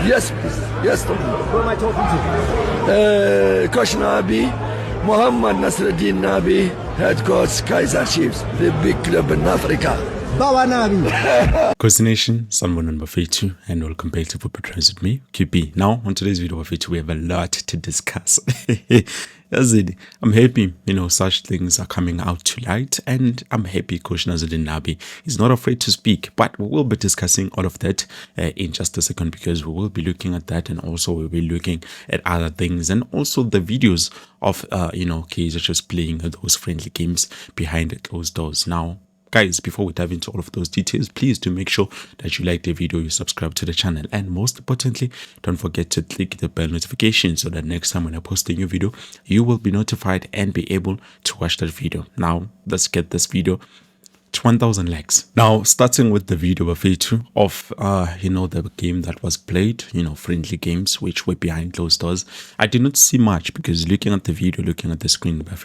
Yes, please. Yes, Tommy. Who am I talking to? Coach Nabi, Muhammad Nasruddin Nabi, head coach Kaizer Chiefs, the big club in Africa. Bawa Nabi. Coach Nation, someone on Bafetu, and welcome back to Football Trends with me, QB. Now, on today's video, Bafetu, we have a lot to discuss. That's it. I'm happy, such things are coming out to light, and I'm happy Coach Nasruddin Nabi is not afraid to speak, but we will be discussing all of that in just a second, because we will be looking at that, and also we'll be looking at other things, and also the videos of, Kaizer just playing those friendly games behind closed doors. Now, guys, before we dive into all of those details, please do make sure that you like the video, you subscribe to the channel, and most importantly, don't forget to click the bell notification so that next time when I post a new video, you will be notified and be able to watch that video. Now, let's get this video to 1,000 likes. Now, starting with the video of the game that was played, friendly games which were behind closed doors. I did not see much, because looking at the video, looking at the screen I'm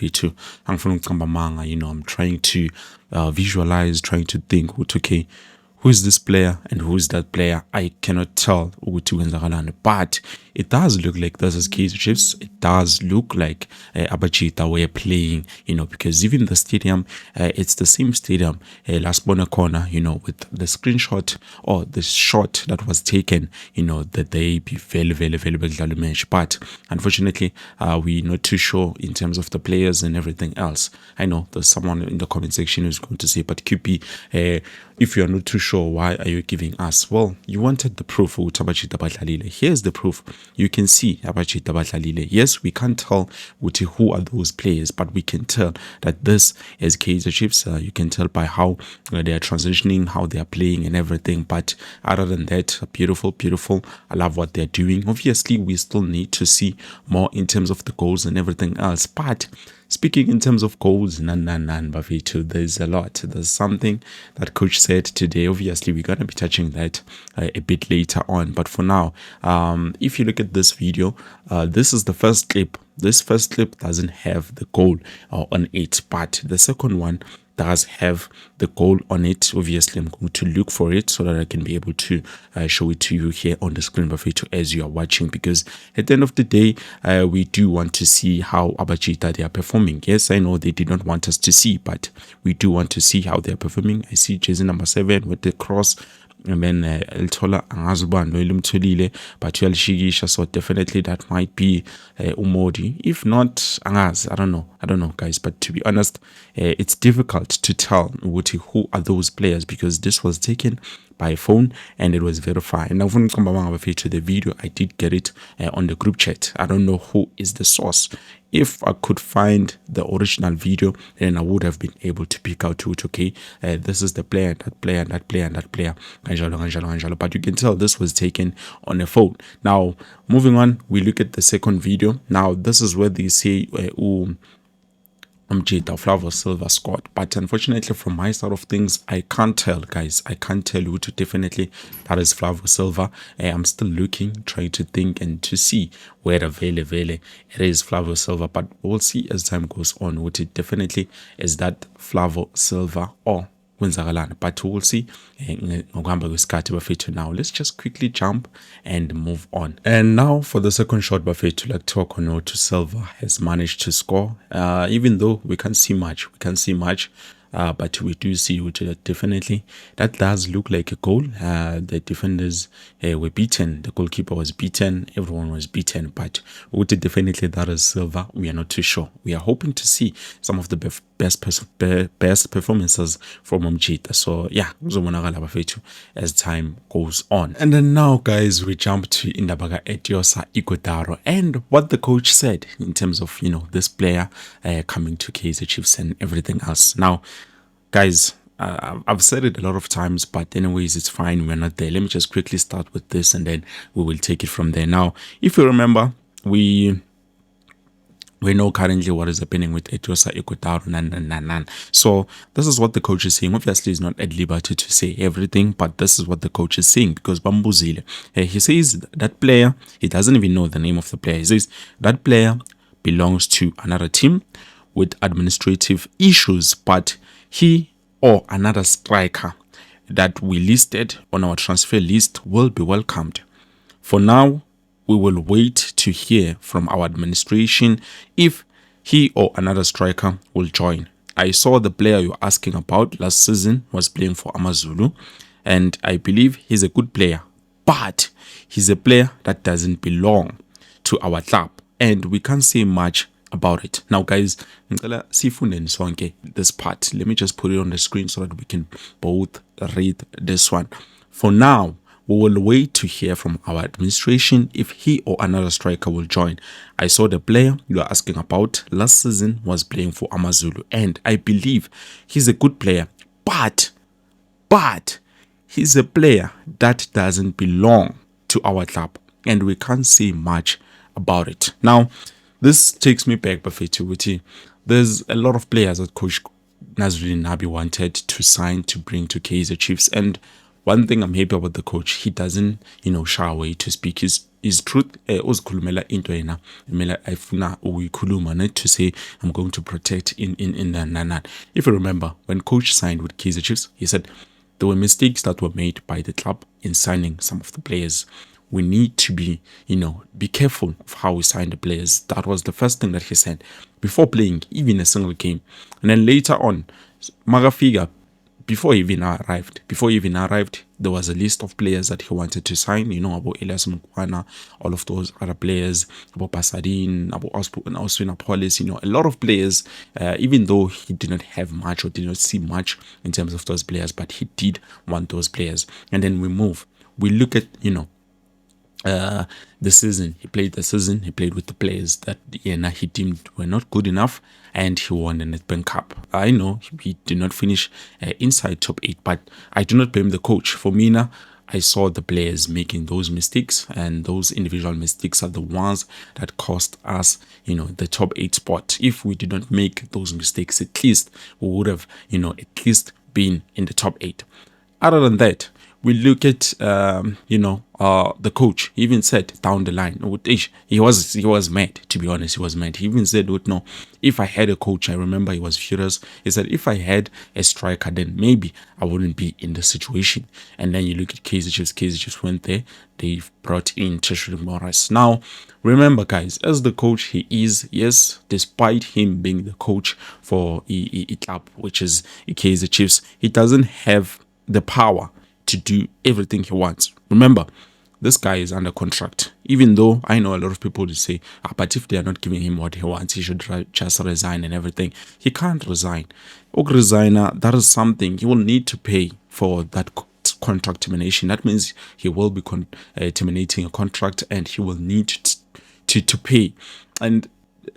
trying to visualize, trying to think, okay, who is this player and who is that player? I cannot tell, but it does look like this is Kaizer Chiefs. It does look like Abachita were playing, because even the stadium, it's the same stadium, last corner, with the screenshot or the shot that was taken, the day before the match. But unfortunately, we're not too sure in terms of the players and everything else. I know there's someone in the comment section who's going to say, but QP, if you are not too sure, why are you giving us? Well, you wanted the proof. Here's the proof. You can see Abachita Batlalile. Yes, we can't tell who are those players, but we can tell that this is Kaizer Chiefs. You can tell by how they are transitioning, how they are playing and everything. But other than that, beautiful. I love what they're doing. Obviously, we still need to see more in terms of the goals and everything else. But speaking in terms of goals, there's a lot. There's something that coach said today. Obviously, we're going to be touching that a bit later on. But for now, if you look at this video, this is the first clip. This first clip doesn't have the goal on it, but the second one does have the goal on it. Obviously, I'm going to look for it so that I can be able to show it to you here on the screen as you are watching, because at the end of the day, we do want to see how Abachita they are performing. Yes, I know they did not want us to see, but we do want to see how they are performing. I see jersey number 7 with the cross, and then Eltola Angazban Loilum Tulile, but Shigisha, so definitely that might be Umodi. If not Angaz, I don't know, guys. But to be honest, it's difficult to tell who are those players, because this was taken by phone and it was verified. And now when I to the video, I did get it on the group chat. I don't know who is the source. If I could find the original video, then I would have been able to pick out this is the player, that player, that player, and that player. But you can tell this was taken on a phone. Now, moving on, we look at the second video. Now, this is where they say Flavio Silva scored, but unfortunately from my side of things, I can't tell, guys. I can't tell you to definitely that is Flavio Silva. I'm still looking, trying to think and to see where it is Flavio Silva, but we'll see as time goes on what it definitely is that Flavio Silva or but we'll see. Now let's just quickly jump and move on. And now for the second shot, like talk on to Silva has managed to score, even though we can't see much. But we do see definitely that does look like a goal. The defenders were beaten, the goalkeeper was beaten, everyone was beaten, but definitely that is Silva. We are not too sure. We are hoping to see some of the best performances from Umjita. So yeah, as time goes on. And then now, guys, we jump to Indabaga Etiosa Igodharo and what the coach said in terms of this player coming to Kaizer Chiefs and everything else. Now, guys, I've said it a lot of times, but anyways, it's fine. We're not there. Let me just quickly start with this and then we will take it from there. Now, if you remember, we know currently what is happening with Etiosa Igodharo. So this is what the coach is saying. Obviously, he's not at liberty to say everything, but this is what the coach is saying, because Bambuzile, he says that player, he doesn't even know the name of the player. He says that player belongs to another team with administrative issues, but he or another striker that we listed on our transfer list will be welcomed. For now, we will wait to hear from our administration if he or another striker will join. I saw the player you're asking about last season was playing for Amazulu, and I believe he's a good player, but he's a player that doesn't belong to our club, and we can't say much about it. Now, guys, this part. Let me just put it on the screen so that we can both read this one. For now, we will wait to hear from our administration if he or another striker will join. I saw the player you are asking about last season was playing for Amazulu, and I believe he's a good player, but he's a player that doesn't belong to our club, and we can't say much about it. Now, this takes me back, Bafetu. There's a lot of players that Coach Nabi wanted to sign to bring to Kaizer Chiefs, and one thing I'm happy about the coach, he doesn't, shy away to speak his truth. Uzikhulumela into yena kumele ayifuna ukuyikhuluma, to say I'm going to protect in the. If you remember, when coach signed with Kaizer Chiefs, he said there were mistakes that were made by the club in signing some of the players. We need to be careful of how we sign the players. That was the first thing that he said before playing even a single game. And then later on, Magafiga, before he even arrived, there was a list of players that he wanted to sign. About Elias Mukwana, all of those other players, about Pasadine, about Oswina Polis, a lot of players, even though he did not have much or did not see much in terms of those players, but he did want those players. And then we look at, the season. He played with the players that he deemed were not good enough, and he won the Nedbank Cup. I know he did not finish inside top 8, but I do not blame the coach. For me now, I saw the players making those mistakes, and those individual mistakes are the ones that cost us, the top 8 spot. If we did not make those mistakes, at least we would have, at least been in the top 8. Other than that, we look at the coach. He even said down the line, he was mad, to be honest. He was mad. He even said, no, if I had a coach, I remember he was furious. He said, if I had a striker, then maybe I wouldn't be in the situation. And then you look at Kaizer Chiefs went there. They brought in Treasury Morris. Now, remember, guys, as the coach he is, yes, despite him being the coach for a club, which is Kaizer Chiefs, he doesn't have the power to do everything he wants. Remember, this guy is under contract. Even though I know a lot of people will say, but if they are not giving him what he wants, he should just resign and everything. He can't resign. That is something he will need to pay for that contract termination. That means he will be terminating a contract, and he will need to pay. And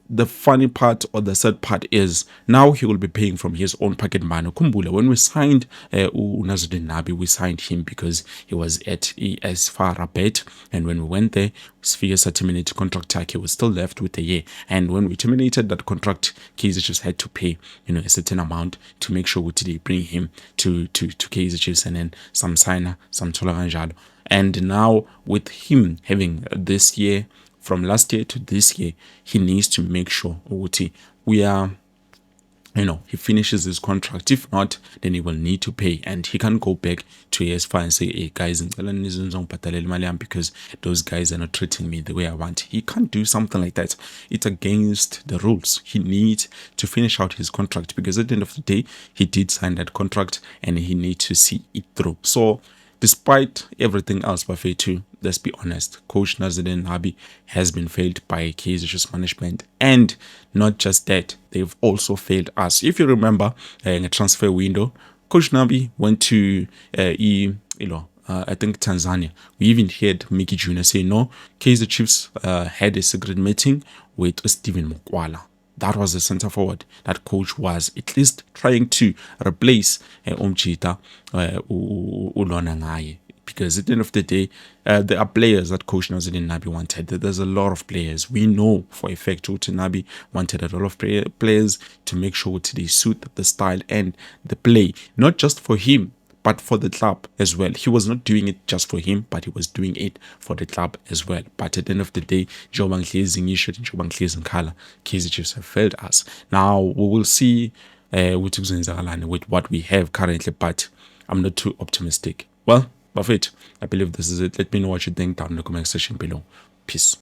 the funny part, or the sad part, is now he will be paying from his own pocket money. Kumbula, when we signed Nabi, we signed him because he was at ES Farabet, and when we went there, Spheres had terminated contract, he was still left with a year. And when we terminated that contract, Kaizer Chiefs had to pay a certain amount to make sure they bring him to Kaizer Chiefs, and then some signer, some Tolaganjalo. And now with him having this year, from last year to this year, he needs to make sure he finishes his contract. If not, then he will need to pay, and he can't go back to ESFA and say, hey guys, because those guys are not treating me the way I want. He can't do something like that. It's against the rules. He needs to finish out his contract, because at the end of the day, he did sign that contract, and he needs to see it through. So despite everything else, Bafetu, let's be honest, Coach Nabi has been failed by Kaizer Chiefs management, and not just that, they've also failed us. If you remember, in a transfer window, Coach Nabi went to I think Tanzania. We even heard Mickey Jr. say, no, Kaizer Chiefs had a secret meeting with Stephen Mokwala. That was the center forward that coach was at least trying to replace Umchita Ulonangaye. Because at the end of the day, there are players that Coach Nabi wanted. There's a lot of players. We know for a fact Coach Nabi wanted a lot of players to make sure they suit the style and the play. Not just for him, but for the club as well. He was not doing it just for him, but he was doing it for the club as well. But at the end of the day, Kaizer Chiefs have failed us. Now, we will see with what we have currently, but I'm not too optimistic. Well, Buffett, I believe this is it. Let me know what you think down in the comment section below. Peace.